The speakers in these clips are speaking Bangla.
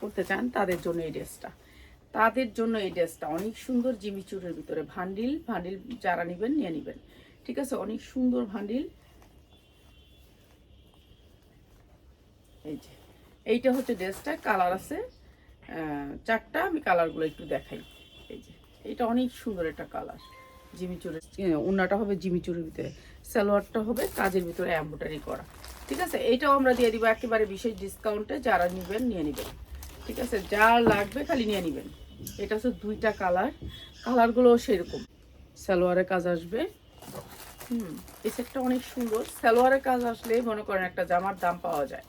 করতে চান তাদের জন্য এই ড্রেসটা অনেক সুন্দর। জিমিচুরের ভিতরে ভান্ডিল যারা নেবেন নিয়ে নেবেন। ঠিক আছে, অনেক সুন্দর ভান্ডিল। এই যে এইটা হচ্ছে ড্রেসটা, কালার আছে 4টা। আমি কালারগুলো একটু দেখাই। এই যে এটা অনেক সুন্দর একটা কালার। জিমিচুরের ওড়নাটা হবে জিমিচুরের ভিতরে, সালোয়ারটা হবে কাজের ভিতরে এমব্রয়ডারি করা। ঠিক আছে, এইটাও আমরা দিয়ে দিব একেবারে বিশেষ ডিসকাউন্টে। যারা নেবেন নিয়ে নেবেন। ঠিক আছে, যা লাগবে খালি নিয়ে নেবেন। এটা হচ্ছে 2টা কালারগুলো সেরকম। সালোয়ারের কাজ আসবে। এই সেটটা অনেক সুন্দর। সালোয়ারের কাজ আসলে মনে করেন একটা জামার দাম পাওয়া যায়।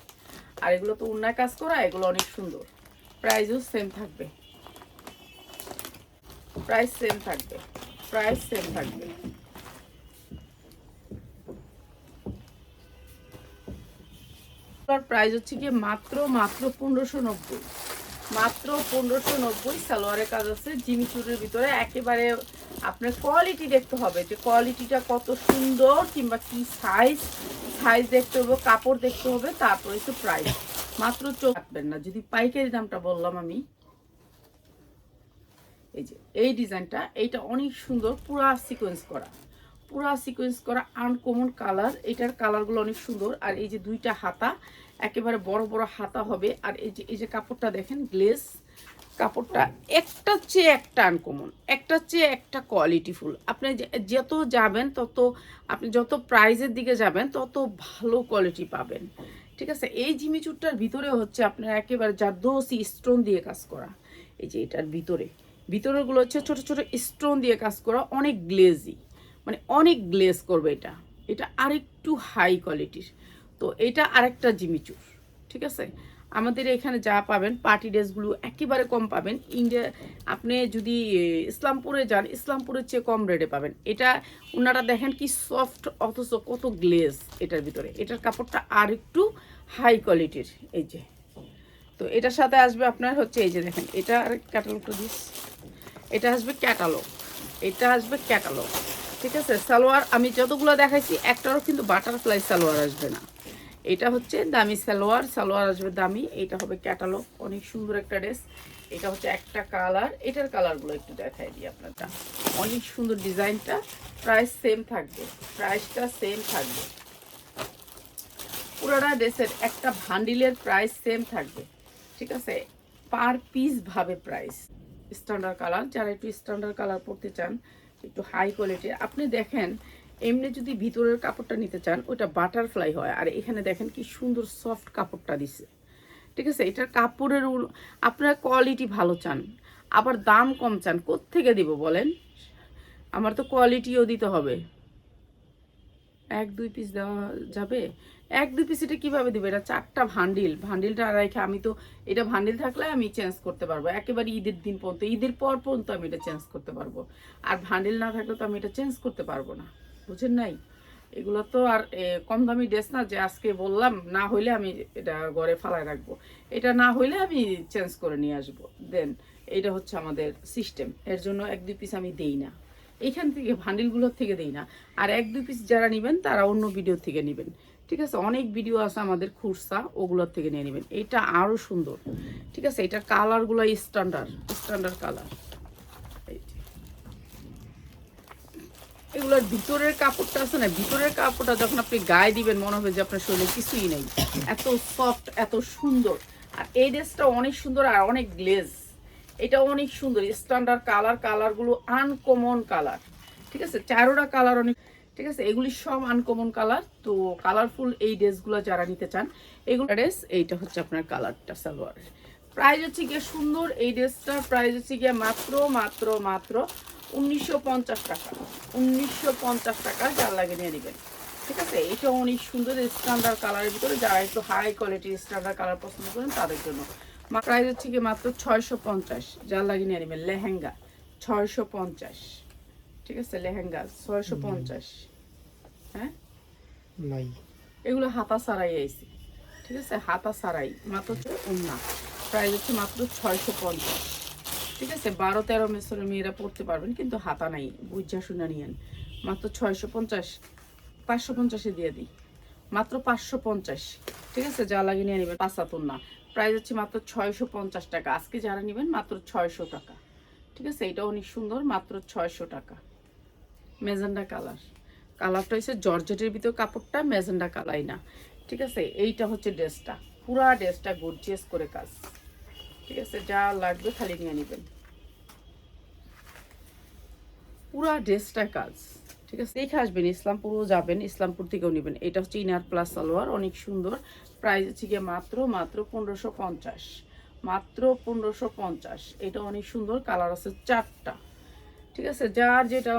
আর এগুলো তো ওড়নায় কাজ করা, এগুলো অনেক সুন্দর। প্রাইসও সেম থাকবে। প্রাইস সেম থাকবে। প্রাইস হচ্ছে কি মাত্র 1590। মাত্র 1590। সালোয়ারের কাজ আছে জিমিচুরের ভিতরে। একেবারে আপনার কোয়ালিটি দেখতে হবে, যে কোয়ালিটিটা কত সুন্দর, কিংবা কি সাইজ দেখতে হবে, কাপড় দেখতে হবে, তারপরে একটু প্রাইস। মাত্র চোখ রাখবেন না। যদি পাইকারি দামটা বললাম আমি, এই যে এই ডিজাইনটা, এইটা অনেক সুন্দর। পুরা সিকোয়েন্স করা আনকমন কালার। এটার কালারগুলো অনেক সুন্দর। আর এই যে 2টা হাতা, একেবারে বড় বড় হাতা হবে। আর এই যে কাপড়টা দেখেন, গ্লেস কাপড়টা, একটার চেয়ে একটা আনকমন, একটার চেয়ে একটা কোয়ালিটিফুল। আপনি যত যাবেন তত, আপনি যত প্রাইজের দিকে যাবেন তত ভালো কোয়ালিটি পাবেন। ঠিক আছে, এই জিমিচুরটার ভিতরে হচ্ছে আপনার একেবারে জারদৌসি স্টোন দিয়ে কাজ করা। এই যে এটার ভিতরেগুলো হচ্ছে ছোট ছোট স্টোন দিয়ে কাজ করা, অনেক গ্লেজি, মানে অনেক গ্লেজ করবে। এটা আরেকটু হাই কোয়ালিটির। তো এটা আরেকটা জিমিচুর। ঠিক আছে, আমাদের এখানে যা পাবেন পার্টি ড্রেসগুলো একেবারে কম পাবেন। আপনি যদি ইসলামপুরে যান, ইসলামপুরের চেয়ে কম রেটে পাবেন। এটা ওনারা দেখেন কি সফট, অথচ কত গ্লেজ এটার ভিতরে। এটার কাপড়টা আর একটু হাই কোয়ালিটির। এই যে, তো এটার সাথে আসবে আপনার হচ্ছে এই যে দেখেন, এটা আর ক্যাটালগটা দিস, এটা আসবে ক্যাটালগ। ঠিক আছে, সালোয়ার আমি যতগুলো দেখাইছি একটারও কিন্তু বাটারফ্লাই সালোয়ার আসবে না। এটা হচ্ছে দামি সালোয়ার আসবে দামি। এটা হবে ক্যাটালগ। অনেক সুন্দর একটা ড্রেস। এটা হচ্ছে একটা কালার। এটার কালারগুলো একটু দেখাই দিই আপনারটা। অনেক সুন্দর ডিজাইনটা। প্রাইসটা সেম থাকবে। পুরোটা ড্রেসের একটা ভান্ডিলের প্রাইস সেম থাকবে। ঠিক আছে, পার পিস ভাবে প্রাইস। স্ট্যান্ডার্ড কালার, যারা একটু স্ট্যান্ডার্ড কালার পরতে চান, একটু হাই কোয়ালিটির, আপনি দেখেন এমনি যদি ভিতরের কাপড়টা নিতে চান ওটা বাটারফ্লাই হয়। আর এখানে দেখেন কি সুন্দর সফট কাপড়টা দিছে। ঠিক আছে, এটার কাপড়ের আপনার কোয়ালিটি ভালো চান, আবার দাম কম চান, কোত্থেকে দিব বলেন? আমার তো কোয়ালিটিও দিতে হবে। 1-2 পিস দেওয়া যাবে? 1-2 পিস এটা কিভাবে দিবে? এটা 4টা ভান্ডিলটা রেখে আমি তো, এটা ভান্ডিল থাকলে আমি চেঞ্জ করতে পারবো একেবারে ঈদের দিন পর্যন্ত, ঈদের পর পর্যন্ত আমি এটা চেঞ্জ করতে পারবো। আর ভান্ডিল না থাকলে তো আমি এটা চেঞ্জ করতে পারবো না। বুঝেন নাই? এগুলো তো আর কম দামি ড্রেস না যে আজকে বললাম না হইলে আমি এটা ঘরে ফালায় রাখবো, এটা না হইলে আমি চেঞ্জ করে নিয়ে আসবো। দেন এইটা হচ্ছে আমাদের সিস্টেম। এর জন্য 1-2 পিস আমি দেই না, এইখান থেকে ভান্ডিলগুলোর থেকে দেই না। আর 1-2 পিস যারা নেবেন তারা অন্য ভিডিও থেকে নেবেন। ঠিক আছে, অনেক ভিডিও আছে আমাদের খুরসা, ওগুলোর থেকে নিয়ে নেবেন। এটা আরও সুন্দর। ঠিক আছে, এটার কালারগুলো স্ট্যান্ডার্ড কালার। এগুলোর ভিতরের কাপড়টা আছে না, ভিতরের কাপড়টা যখন আপনি গায়ে দিবেন মনে হবে যে আপনার শরীরে কিছুই নেই, এত সফট, এত সুন্দর। আর এই ড্রেসটা অনেক সুন্দর আর অনেক গ্লেজ। এটা অনেক সুন্দর স্ট্যান্ডার্ড কালারগুলো আনকমন কালার। ঠিক আছে, 4টা কালার অনেক। ঠিক আছে, এগুলি সব আনকমন কালার। তো কালারফুল এই ড্রেসগুলো যারা নিতে চান, এগুলো ড্রেস, এইটা হচ্ছে আপনার কালারটা সালোয়ারের। প্রাইস হচ্ছে গিয়ে সুন্দর। এই ড্রেসটার প্রাইস হচ্ছে গিয়ে মাত্র 1950 টাকা। 1950 টাকা, যার লাগে নিয়ে নেবেন। ঠিক আছে, এটা অনেক সুন্দর স্ট্যান্ডার্ড কালারের ভিতরে। যারা একটু হাই কোয়ালিটির স্ট্যান্ডার্ড কালার পছন্দ করেন তাদের জন্য প্রাইস হচ্ছে কি মাত্র 650, যার লাগে নিয়ে নেবেন। লেহেঙ্গা 650। ঠিক আছে, লেহেঙ্গা 650। হ্যাঁ নাই, এগুলো হাতা সারাই আইছে। ঠিক আছে, হাতা সারাই মাত্র ওন্না। প্রাইস হচ্ছে মাত্র 650। ঠিক আছে, 12-13 মেসরের মেয়েরা পড়তে পারবেন, কিন্তু হাতা নাই, বুঝা শুনে নিয়েন। মাত্র 650। 550-এ দিয়ে দিই, মাত্র 550। ঠিক আছে, যা লাগে নিয়ে নেবেন। 5 হাত ওন্না, প্রাইস হচ্ছে মাত্র 650 টাকা। আজকে যারা নেবেন মাত্র 600 টাকা। ঠিক আছে, এটা অনেক সুন্দর, মাত্র 600 টাকা। মেজেন্ডা কালার, কালারটা হচ্ছে জর্জেটের ভিতর, কাপড়টা মেজেন্ডা কালাই না। ঠিক আছে, এইটা হচ্ছে ড্রেসটা, পুরা ড্রেসটা গর্জিয়াস করে কাজ। ঠিক আছে, যা লাগবে খালি নিয়ে নেবেন, পুরা ড্রেসটা কাজ। ঠিক আছে, দেখে আসবেন, ইসলামপুরও যাবেন, ইসলামপুর থেকেও নেবেন। এটা হচ্ছে ইনার প্লাস সালোয়ার, অনেক সুন্দর। প্রাইস হচ্ছে গিয়ে মাত্র 1550, মাত্র 1550। এটা অনেক সুন্দর, কালার আছে 4টা। ঠিক আছে, যার যেটা